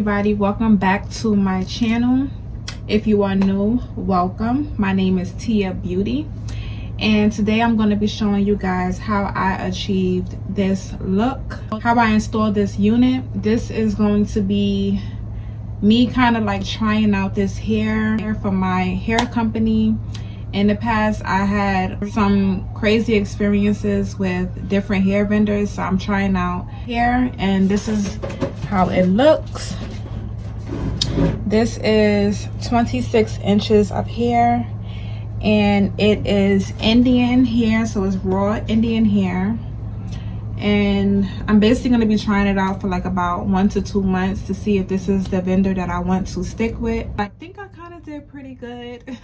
everybody, welcome back to my channel. If you are new, welcome. My name is Teia Beauty, and today I'm going to be showing you guys how I achieved this look, how I installed this unit. This is going to be me kind of like trying out this hair from my hair company. In the past, I had some crazy experiences with different hair vendors, so I'm trying out hair, and this is how it looks. This is 26 inches of hair, and it is Indian hair, so it's raw Indian hair. And I'm basically going to be trying it out for like about 1 to 2 months to see if this is the vendor that I want to stick with. I think I kind of did pretty good.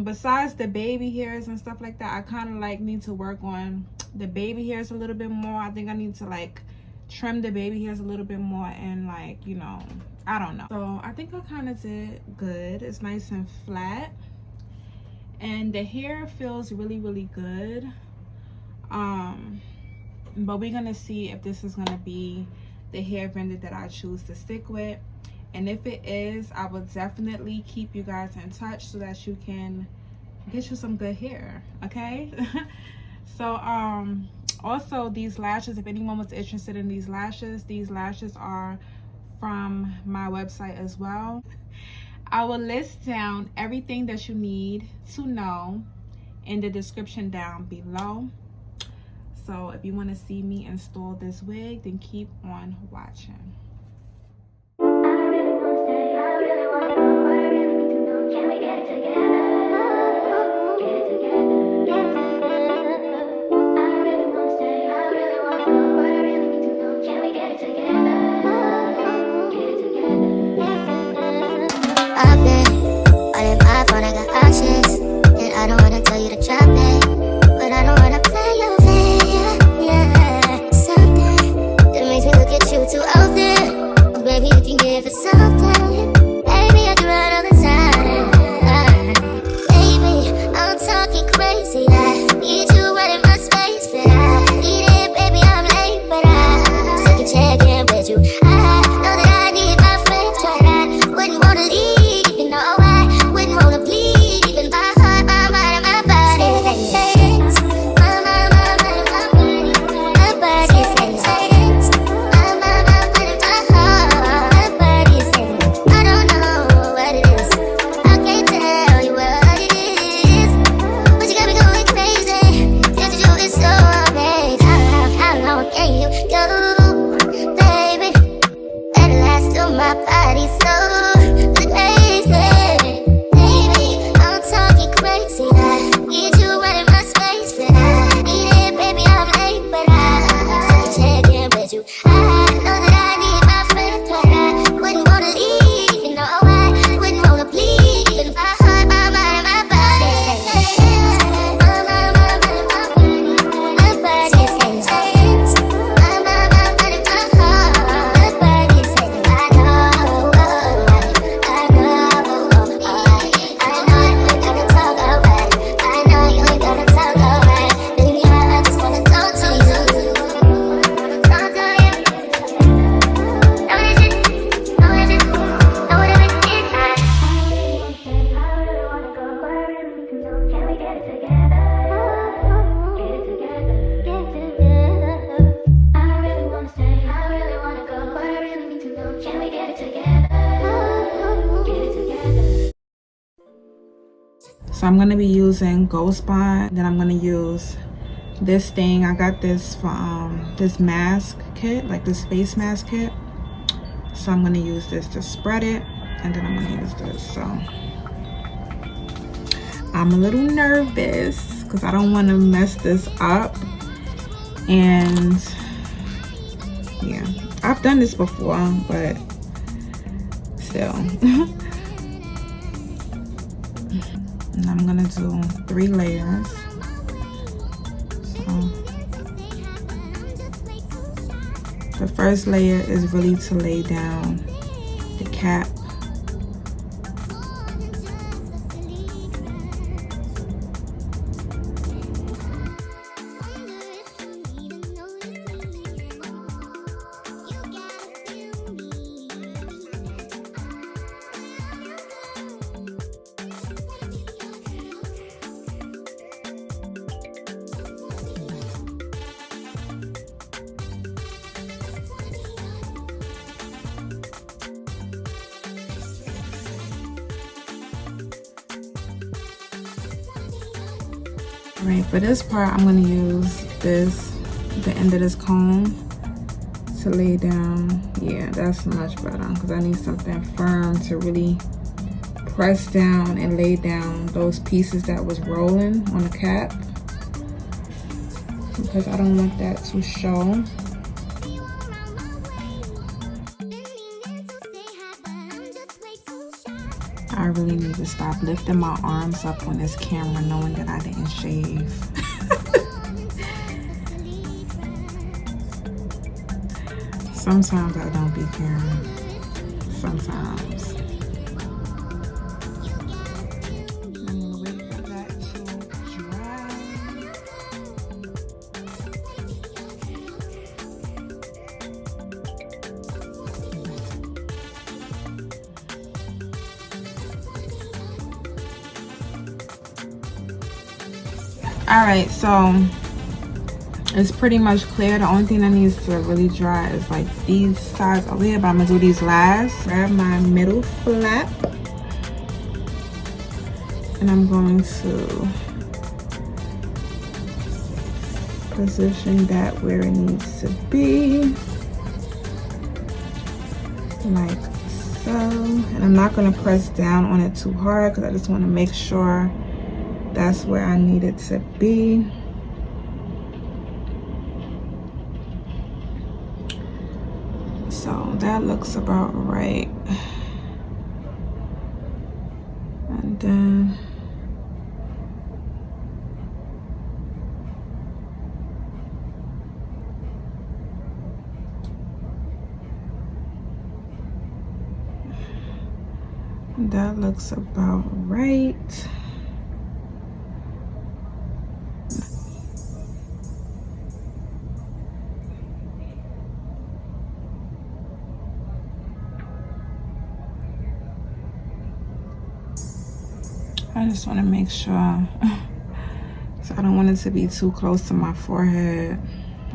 Besides the baby hairs and stuff like that, I kind of like need to work on the baby hairs a little bit more. I think I need to like trim the baby hairs a little bit more, and like, you know, I don't know. So I think I kind of did good. It's nice and flat, and the hair feels really good. But we're gonna see if this is gonna be the hair vendor that I choose to stick with. And if it is, I will definitely keep you guys in touch so that you can get you some good hair, okay? So also these lashes, if anyone was interested in these lashes are from my website as well. I will list down everything that you need to know in the description down below. So if you want to see me install this wig, then keep on watching. Can we get it together? Get it together, get it together. I really wanna stay, I really wanna go, but I really need to know. Can we get it together? Get it together, get it together. I've been all in my phone, I got options, and I don't wanna tell you to drop it, but I don't wanna play your fair, yeah. Something that makes me look at you too often. Baby, you can give it something. Baby, I can run all the time. Baby, I'm talking crazy. I need you right in my space, but I need it, baby. I'm late, but I still can check in with you. I know that I need my friends, but I wouldn't wanna leave, even though I wouldn't wanna bleed, even my heart, my mind, and my body. My body says my body so crazy. Baby, I'm talking crazy. I need you right in my space, but I need it, baby. I'm late, but I still can check in with you. I know that I need my friends, but I wouldn't wanna leave, even though I wouldn't wanna bleed, even my heart, my mind, and my body. My body says So I'm going to be using Ghost Bond. Then I'm going to use this thing. I got this from this mask kit, like this face mask kit. So I'm going to use this to spread it, and then I'm going to use this. So I'm a little nervous because I don't want to mess this up. And yeah, I've done this before, but still. And I'm gonna do 3 layers. So the first layer is really to lay down the cap. Right, for this part, I'm gonna use the end of this comb to lay down. Yeah, that's much better because I need something firm to really press down and lay down those pieces that was rolling on the cap, because I don't want that to show. I really need to stop lifting my arms up on this camera knowing that I didn't shave. Sometimes I don't be caring. Sometimes. I'm gonna wait for that to dry. All right, so it's pretty much clear. The only thing that needs to really dry is like these sides over here, but I'm gonna do these last. Grab my middle flap and I'm going to position that where it needs to be, like so. And I'm not gonna press down on it too hard because I just want to make sure that's where I need it to be. So that looks about right. And then that looks about right. I just want to make sure, so I don't want it to be too close to my forehead.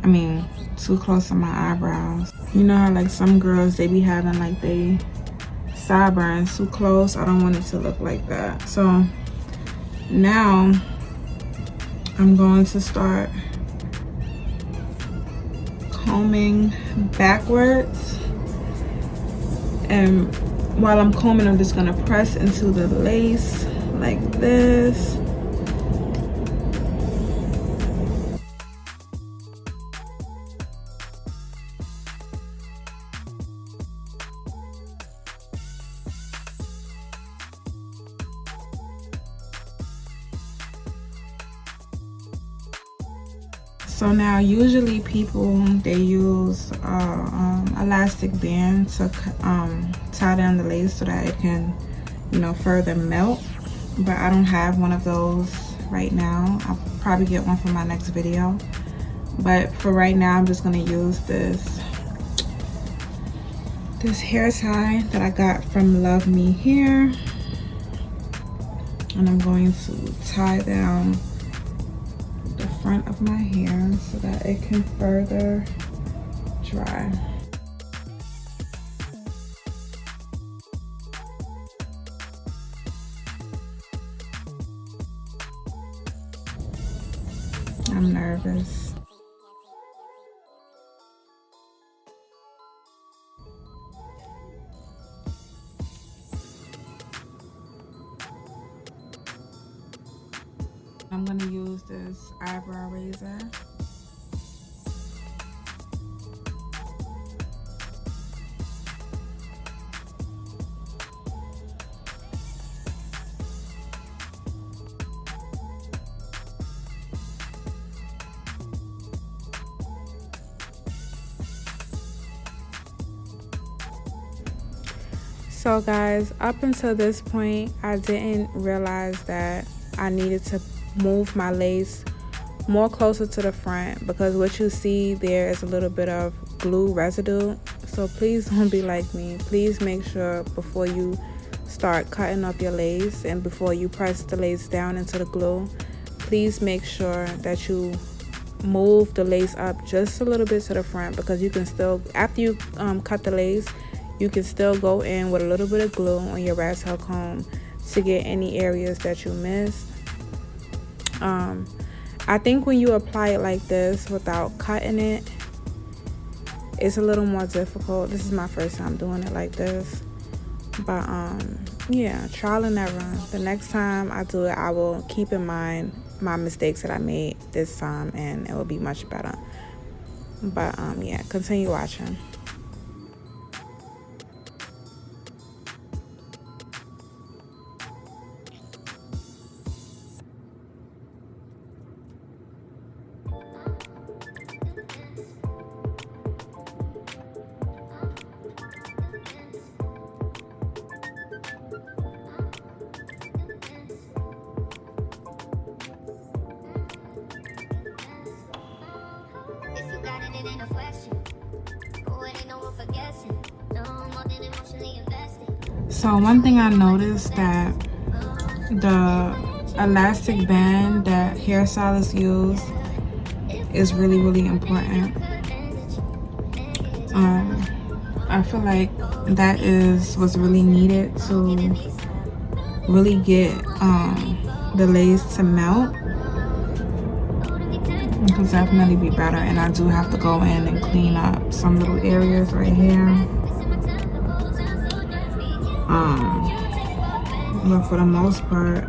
I mean, too close to my eyebrows. You know how like some girls, they be having like they sideburns too close. I don't want it to look like that. So now I'm going to start combing backwards, and while I'm combing, I'm just gonna press into the lace like this. So now usually people, they use elastic band to tie down the lace so that it can, you know, further melt. But I don't have one of those right now. I'll probably get one for my next video. But for right now, I'm just gonna use this hair tie that I got from Love Me Hair. And I'm going to tie down the front of my hair so that it can further dry. I'm nervous. I'm gonna use this eyebrow razor. So guys, up until this point, I didn't realize that I needed to move my lace more closer to the front, because what you see there is a little bit of glue residue. So please don't be like me. Please make sure before you start cutting up your lace and before you press the lace down into the glue, please make sure that you move the lace up just a little bit to the front, because you can still, after you cut the lace, you can still go in with a little bit of glue on your rat tail comb to get any areas that you missed. I think when you apply it like this without cutting it, it's a little more difficult. This is my first time doing it like this. But yeah, trial and error. The next time I do it, I will keep in mind my mistakes that I made this time, and it will be much better. But yeah, continue watching. So one thing I noticed that the elastic band that hairstylists use is really important. I feel like that was really needed to really get the lace to melt. It could definitely be better, and I do have to go in and clean up some little areas right here. But for the most part,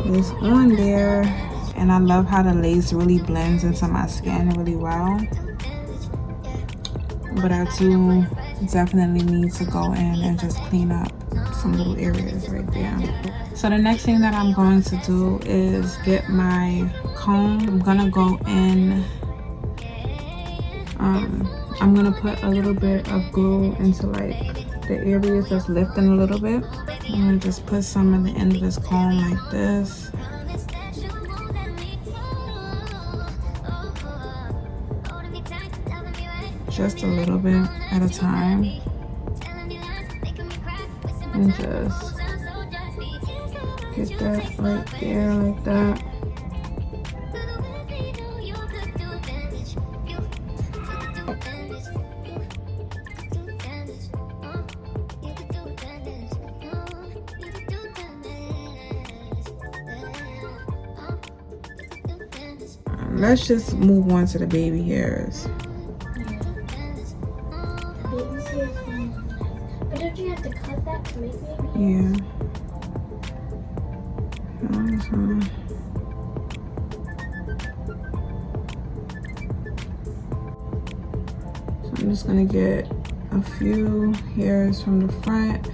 it's on there, and I love how the lace really blends into my skin really well. But I do definitely need to go in and just clean up some little areas right there. So the next thing that I'm going to do is get my comb. I'm gonna go in. I'm gonna put a little bit of glue into like the areas that's lifting a little bit. I'm gonna just put some at the end of this comb like this. Just a little bit at a time. And just get that right there like that. Let's just move on to the baby hairs. But don't you have to cut that to make baby? Yeah. So I'm just gonna get a few hairs from the front.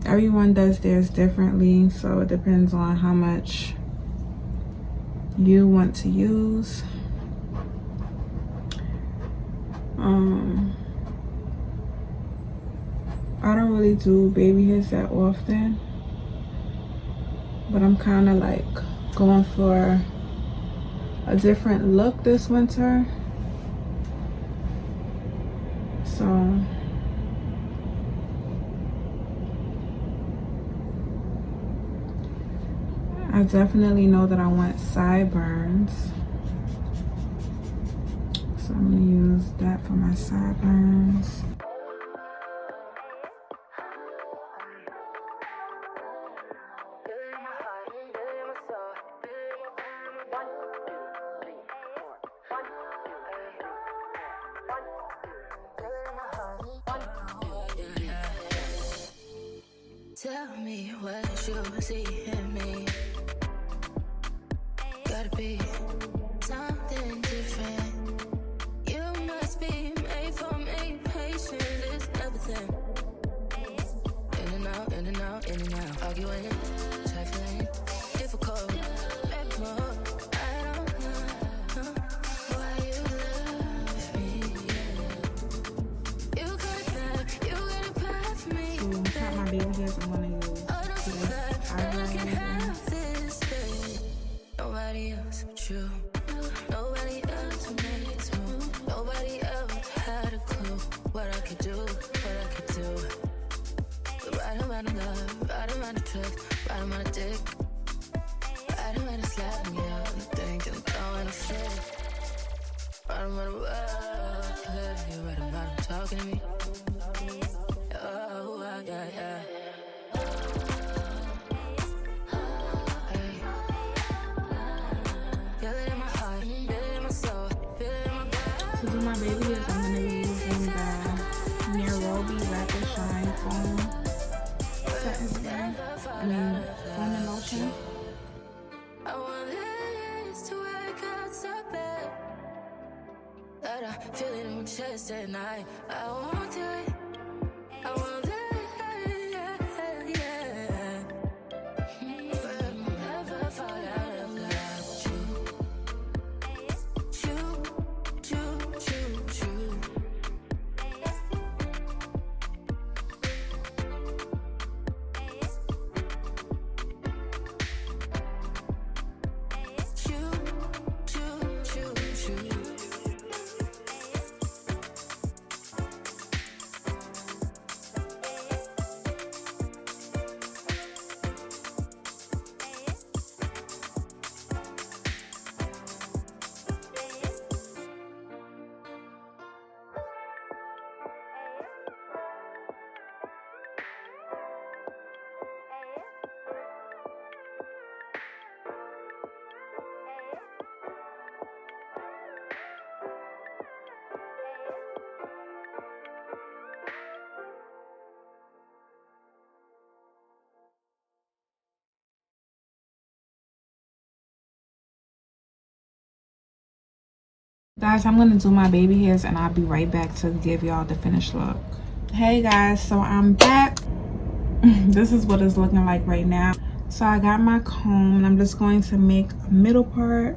Everyone does theirs differently, so it depends on how much you want to use. I don't really do baby hairs that often, but I'm kind of like going for a different look this winter. So I definitely know that I want sideburns, so I'm gonna use that for my sideburns. Tell me what you see in me. Gotta be something different. You must be made for me. Patience is everything. In and out, in and out, in and out. Arguing, trifling, difficult. Make more. I don't know why you love me. You got a path for me. To cut my baby hairs, I'm gonna use this eyeliner. Nobody else but you. Nobody else would make this move. Nobody else had a clue what I could do, what I could do. But right around the love, right around the truth, right around the dick, right around the slap me out and think I'm throwing a fit. Right around the world, you right around the talking to me. Oh, yeah, yeah. do my baby hairs, I'm going to be using the Nairobi Rapid Shine Foam setting spray. Foam and lotion. I want this to work out so bad that I feel it in my chest at night. I want it. I want that. Yeah. But I'll never fall out of love with you. Guys, I'm gonna do my baby hairs and I'll be right back to give y'all the finished look. Hey guys, so I'm back. This is what it's looking like right now. So I got my comb and I'm just going to make a middle part.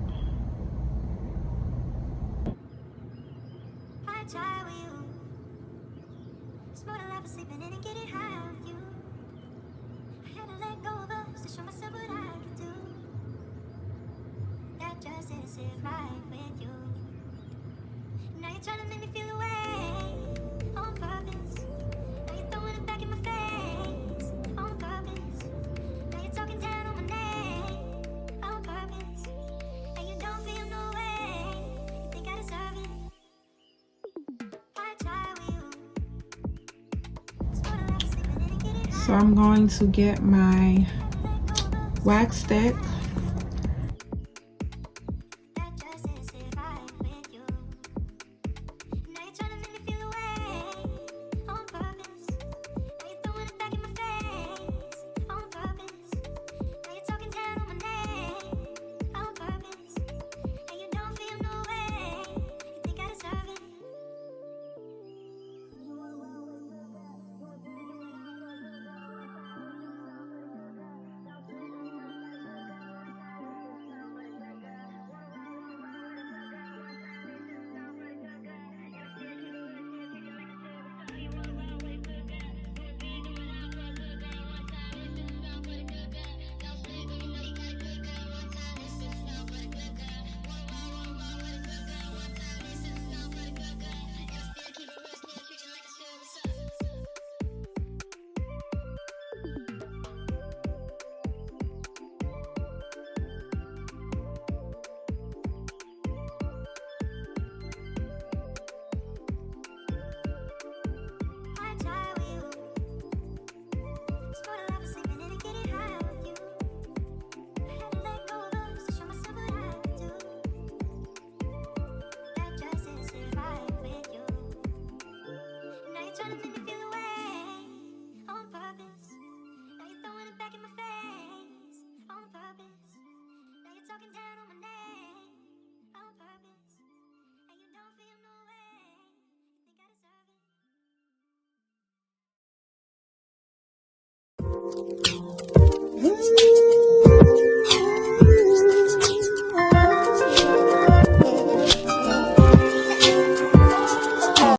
Trying to make me feel away on purpose. Now you're throwing it back in my face on purpose. Now you're talking down on my name on purpose. And you don't feel no way. You think I deserve it. I try with you. So I'm going to get my wax stick